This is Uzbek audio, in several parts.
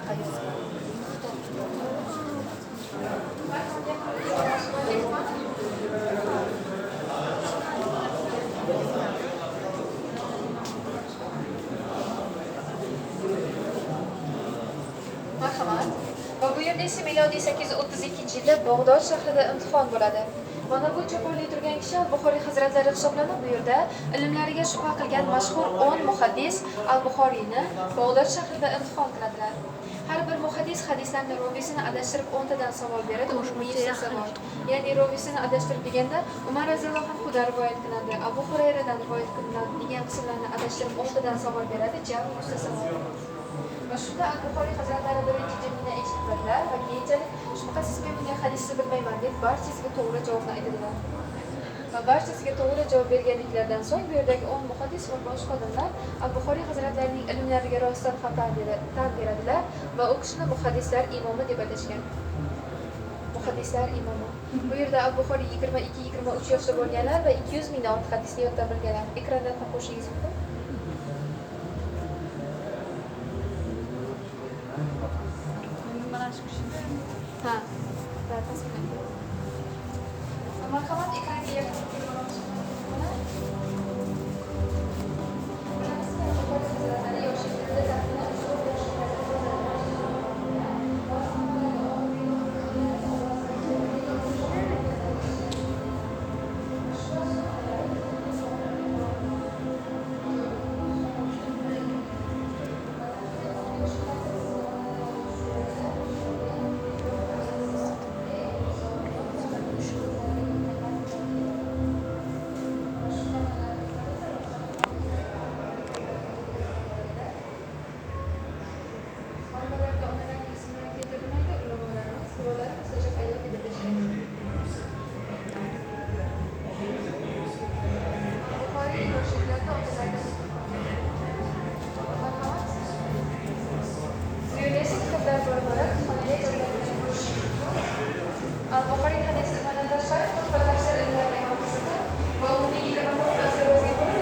hadis. Marhamat. Va bu yerda esa milodiy 832-yilda Bag'dod shahrida imtihon bo'ladi. Mana bu cho'ponli turgan kishi Al-Buxoriy hazratlari hisoblanib, bu yerda ilmlariga shubha qilgan mashhur 10 muhaddis Al-Buxoriyni Bag'dod shahrida imtihon qiladilar. Har bir muhaddis hadislarni rovisini adashtirib 10 tadan savol beradi, ushbu savol. Ya'ni rovisini adashtirib deganda Umar roziyallohu anhudan rivoyat qilinadi, Abu Hurayradan rivoyat qilinadi degan qismlarni adashtirib 10 tadan savol beradi, jami 100 ta savol. Va shunda Al-Buxoriy hazratlari birinchi jumlani eshitdilar va keyinchalik shubhasiz men bunday hadisni bilmayman deb barchasiga to'g'ri javobni aytdilar. Va barchasiga to'g'ri javob berganliklaridan so'ng bu yerdagi 10 muhaddis va boshqa odamlar Al-Buxoriy hazratlarining ilmlariga rostdan ham tan beradilar va u kishini muhaddislar imomi deb atashgan. Muhaddislar imomi. Bu yerda Al-Buxoriy 22-23 yoshda bo'lganlar va 200 mingdan ortiq hadisni yoddan bilganlar. Ekrandan ham qo'shishingiz mumkin. Ha, marhamat ekranga yaqin kelmoqchi. Al-Buxoriy hadis ilmidan tashqari turfa tafsir ilmlariga munosabati va umumiy ilmlar asarlariga ko'ra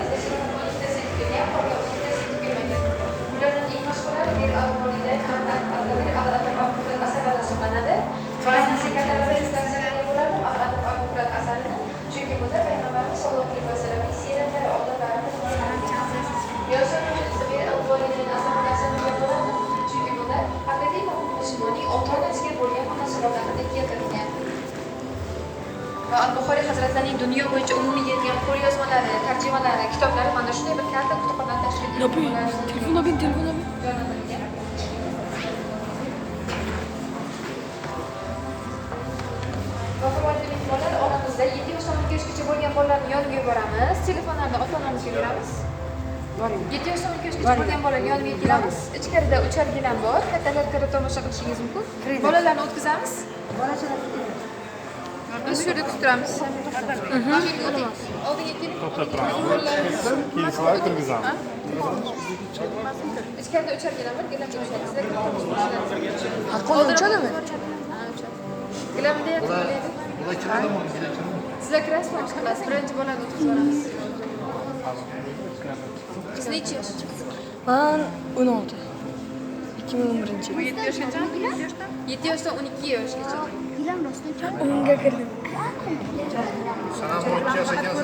ularning eng mashhurlari bir al-Buxoriydan al-Tabari al-Abu asarlar hisoblanadi. Ba'zi sekretlarlar istansiyalariga bo'ladi al-Abu asarini, chunki bunda payg'ambarimiz sollallohu alayhi vasallamning siyratlari odatlari yoshlarning bir al-Buxoriydan asarlariga bo'ladi, chunki bunda haqiqiy musulmonning ota-onasiga bo'lgan munosabatlarida keltirilgan. Va Al-Buxoriy hazratlarining dunyo bo'yicha umumiy yetgan qo'lyozmalari, tarjimalari, kitoblari mana shunday bir katta kutubxona tashkil etilgan. Telefon olin. Va hurmatli mehmonlar, oramizda 7 yoshdan 12 yoshgacha bo'lgan bolalarni yoniga yuboramiz. Telefonlarni ota-onamizga beramiz. 7 yoshdan 12 yoshgacha bo'lgan bolalarni yoniga kelamiz. Ichkarida uchar gilam bor. Kattalar kirib tomosha qilishingiz mumkin. Bolalarni o'tkazamiz. Biz shu yerda kutib turamiz. Oldiga keling. To'xtab turamiz. Keyin sizlar kirgizamiz. Ichkarida uchar gilam bor. Gilamga tushadi. Sizlar kirib tomosha qilasizlar. Haqqon uchadimi? Gilamda yotib sizlar kirasiz, tomosha qilasiz. Birinchi bolani o'tkazib yuboramiz. Siz necha yosh? Men 16. 2011-yil. 7 yoshgacha? 7 yoshdan 12 yoshgacha. Unga kirdim. Sana 12 yosh ekansan.